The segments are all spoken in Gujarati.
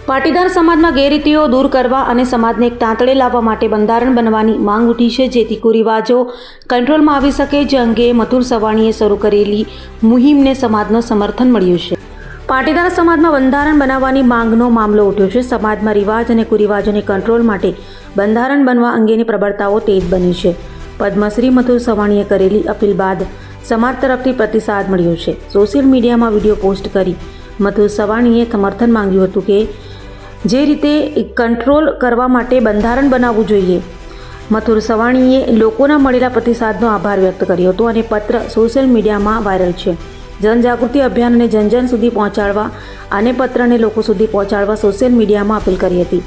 પાટીદાર સમાજમાં ગેરરીતિઓ દૂર કરવા અને સમાજને એક તાંતળે લાવવા માટે બંધારણ બનવાની માંગ ઉઠી છે, જેથી કુરિવાજો કંટ્રોલમાં આવી શકે, જે અંગે મથુર સવાણીએ શરૂ કરેલી મુહિમને સમાજનું સમર્થન મળ્યું છે. પાટીદાર સમાજમાં બંધારણ બનાવવાની માંગનો મામલો ઉઠ્યો છે. સમાજમાં રિવાજ અને કુરિવાજોને કંટ્રોલ માટે બંધારણ બનવા અંગેની પ્રબળતાઓ તેજ બની છે. પદ્મશ્રી મથુર સવાણીએ કરેલી અપીલ બાદ સમાજ તરફથી પ્રતિસાદ મળ્યો છે. સોશિયલ મીડિયામાં વિડીયો પોસ્ટ કરી મથુર સવાણીએ સમર્થન માંગ્યું હતું કે જે રીતે કંટ્રોલ કરવા માટે બંધારણ બનાવવું જોઈએ. મથુર સવાણીએ લોકોના મળેલા પ્રતિસાદનો આભાર વ્યક્ત કર્યો હતો અને પત્ર સોશિયલ મીડિયામાં વાયરલ છે. જનજાગૃતિ અભિયાન અને જન સુધી પહોંચાડવા અને પત્રને લોકો સુધી પહોંચાડવા સોશિયલ મીડિયામાં અપીલ કરી હતી.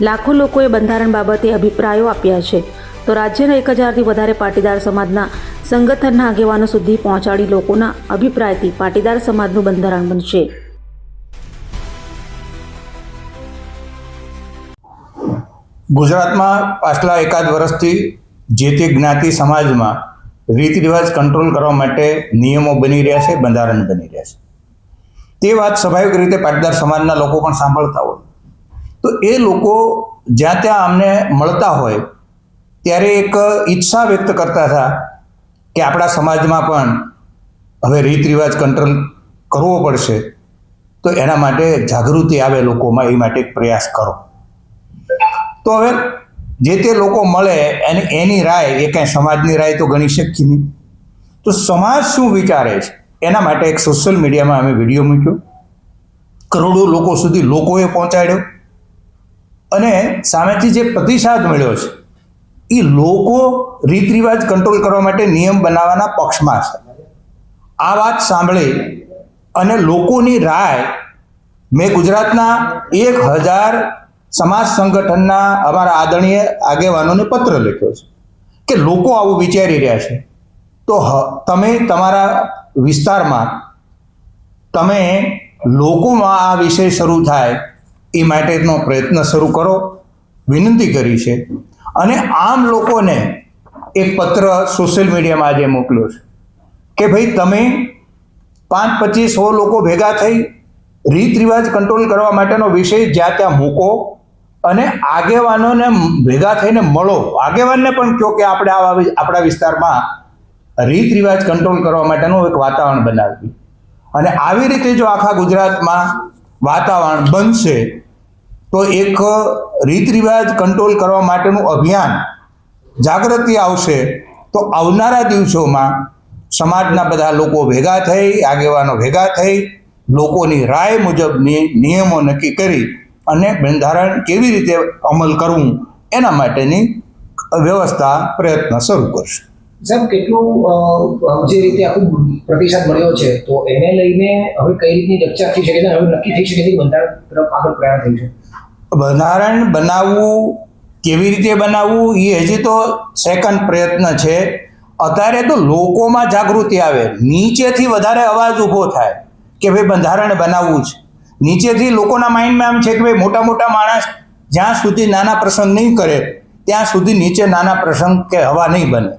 લાખો લોકોએ બંધારણ બાબતે અભિપ્રાયો આપ્યા છે, તો રાજ્યના 1000થી વધારે પાટીદાર સમાજના સંગઠનના આગેવાનો સુધી પહોંચાડી લોકોના અભિપ્રાયથી પાટીદાર સમાજનું બંધારણ બનશે. ગુજરાતમાં પાછલા એકાદ વર્ષથી જે તે જ્ઞાતિ સમાજમાં રીતિ રિવાજ કંટ્રોલ કરવા માટે નિયમો બની રહ્યા છે, બંધારણ બની રહ્યા છે. તે વાત સ્વાભાવિક રીતે પાટીદાર સમાજના લોકો પણ સાંભળતા હોય, તો એ લોકો જ્યાં ત્યાં અમને મળતા હોય ત્યારે એક ઈચ્છા વ્યક્ત કરતા હતા કે આપણા સમાજમાં પણ હવે રીત રિવાજ કંટ્રોલ કરવો પડશે, તો એના માટે જાગૃતિ આવે લોકોમાં, એ માટે એક પ્રયાસ કરો. તો હવે જે તે લોકો મળે અને એની રાય, એ કાંઈ સમાજની રાય તો ગણી શકીએ નહીં. તો સમાજ શું વિચારે છે એના માટે એક સોશિયલ મીડિયામાં અમે વિડીયો મૂક્યો, કરોડો લોકો સુધી લોકોએ પહોંચાડ્યો અને સામેથી જે પ્રતિસાદ મળ્યો છે એ લોકો રીત રિવાજ કંટ્રોલ કરવા માટે નિયમ બનાવવાના પક્ષમાં છે. આ વાત સાંભળી અને લોકોની રાય મેં ગુજરાતના 1000 સમાજ સંગઠનના અમારા આદરણીય આગેવાનોને પત્ર લખ્યો છે કે લોકો આવું વિચારી રહ્યા છે, તો તમે તમારા વિસ્તારમાં તમે લોકોમાં આ વિષય શરૂ થાય એ માટેનો પ્રયત્ન શરૂ કરો, વિનંતી કરી છે. અને આમ લોકોને એક પત્ર સોશિયલ મીડિયામાં આજે મોકલ્યો છે કે ભાઈ તમે 5, 25, 100 લોકો ભેગા થઈ રીત રિવાજ કંટ્રોલ કરવા માટેનો વિષય જ્યાં ત્યાં મૂકો અને આગેવાનોને ભેગા થઈને મળો. આગેવાનને પણ કહો કે આપણે આપણા વિસ્તારમાં રીત રિવાજ કંટ્રોલ કરવા માટેનું એક વાતાવરણ બનાવ્યું. અને આવી રીતે જો આખા ગુજરાતમાં વાતાવરણ બનશે તો એક રીત રિવાજ કંટ્રોલ કરવા માટેનું અભિયાન, જાગૃતિ આવશે. તો આવનારા દિવસોમાં સમાજના બધા લોકો ભેગા થઈ, આગેવાનો ભેગા થઈ, લોકોની રાય મુજબની નિયમો નક્કી કરી અને બંધારણ કેવી રીતે અમલ કરવું એના માટેની વ્યવસ્થા, પ્રયત્ન શરૂ કરશે. સાહેબ, કેટલું જે રીતે આખું પ્રતિસાદ મળ્યો છે, તો એને લઈને હવે કઈ રીતની ચર્ચા થઈ શકે છે, હવે નક્કી થઈ શકે છે કે બંધારણ તરફ આગળ પ્રયાણ થયું છે? બંધારણ બનાવવું, કેવી રીતે બનાવવું એ હજી તો સેકન્ડ પ્રયત્ન છે. અત્યારે તો લોકોમાં જાગૃતિ આવે, નીચેથી વધારે અવાજ ઊભો થાય કે ભાઈ બંધારણ બનાવવું છે. નીચેથી લોકોના માઇન્ડમાં એમ છે કે ભાઈ મોટા મોટા માણસ જ્યાં સુધી નાના પ્રસંગ નહીં કરે ત્યાં સુધી નીચે નાના પ્રસંગ કે હવા નહીં બને.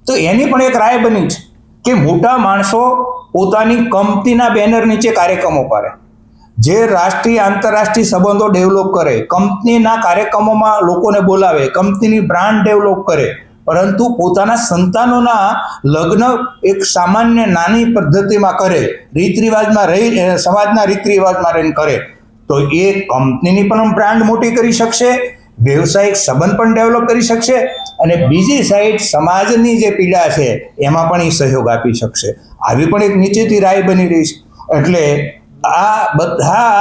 તો એની પણ એક રાય બની છે કે મોટા માણસો પોતાની કંપનીના બેનર નીચે કાર્યક્રમો કરે, જે રાષ્ટ્રીય આંતરરાષ્ટ્રીય સંબંધો ડેવલપ કરે, કંપનીના કાર્યક્રમોમાં લોકોને બોલાવે, કંપનીની બ્રાન્ડ ડેવલપ કરે, પરંતુ પોતાના સંતાનોના લગ્ન એક સામાન્ય નાની પદ્ધતિમાં કરે, રીત રિવાજમાં રહી, સમાજના રીત રિવાજમાં રહીને કરે, તો એ કંપનીની પણ બ્રાન્ડ મોટી કરી શકશે, વ્યવસાયિક સંબંધ પણ ડેવલપ કરી શકશે અને બીજી સાઈડ સમાજની જે પીડા છે એમાં પણ એ સહયોગ આપી શકશે. આવી પણ એક નીચેથી રાય બની રહી છે. એટલે આ બધા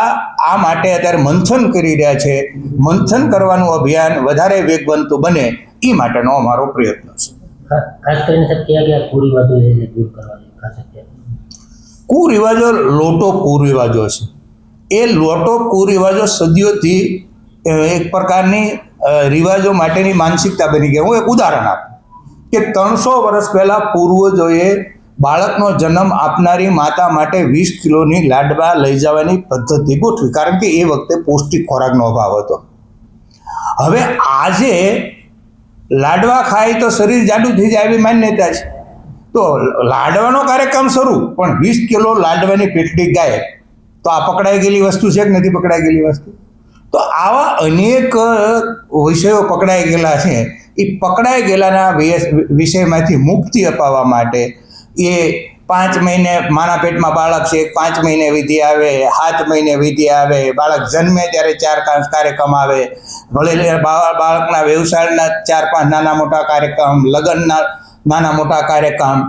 આ માટે અત્યારે મંથન કરી રહ્યા છે. મંથન કરવાનું અભિયાન વધારે વેગવંતુ બને એ માટેનો અમારો પ્રયત્ન છે. ખાસ કરીને સાહેબ કયા કુરિવાજો છે દૂર કરવાની? ખાસ કુરિવાજો લોટો કુરિવાજો છે. એ લોટો કુરિવાજો સદીઓથી એક પ્રકારની રિવાજો માટેની માનસિકતા બની ગઈ. હું એક ઉદાહરણ આપું કે 300 વર્ષ પહેલા પૂર્વજોએ બાળકનો જન્મ આપનારી માતા માટે 20 કિલોની લાડવા લઈ જવાની પદ્ધતિ ગોઠવી, કારણ કે એ વખતે પૌષ્ટિક ખોરાકનો અભાવ હતો. હવે આજે લાડવા ખાય તો શરીર જાડું થઈ જાય એવી માન્યતા છે. તો લાડવાનો કાર્યક્રમ શરૂ, પણ 20 કિલો લાડવાની પેટલી ગાય, તો આ પકડાઈ ગયેલી વસ્તુ છે કે નથી પકડાઈ ગયેલી વસ્તુ? તો આવા અનેક વિષયો પકડાઈ ગયેલા છે. એ પકડાઈ ગયેલાના વિષયમાંથી મુક્તિ અપાવવા માટે એ 5 મહિને માના પેટમાં બાળક છે, 5 મહિને વિધિ આવે, 7 મહિને વિધિ આવે, બાળક જન્મે ત્યારે 4 કાર્યક્રમ આવે, વળી બાળકના વ્યવસાયના 4-5 નાના મોટા કાર્યક્રમ, લગ્નના નાના મોટા કાર્યક્રમ,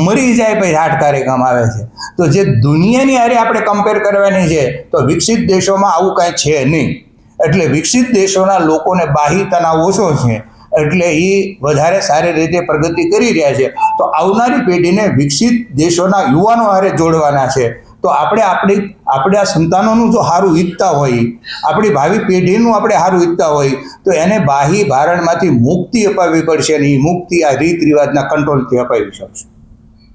મરી જાય પછી 8 કાર્યક્રમ આવે છે. તો જે દુનિયાની હારે આપણે કમ્પેર કરવાની છે તો વિકસિત દેશોમાં આવું કાંઈ છે નહીં. એટલે વિકસિત દેશોના લોકોને બાહ્ય તણાવ ઓછો છે, એટલે એ વધારે સારી રીતે પ્રગતિ કરી રહ્યા છે. તો આવનારી પેઢીને વિકસિત દેશોના યુવાનો હારે જોડવાના છે. તો આપણે આ સંતાનોનું જો સારું ઈચ્છતા હોય, આપણી ભાવિ પેઢીનું આપણે સારું ઈચ્છતા હોય તો એને બાહ્ય ભારણમાંથી મુક્તિ અપાવવી પડશે અને એ મુક્તિ આ રીત રિવાજના કંટ્રોલથી અપાવી શકશે.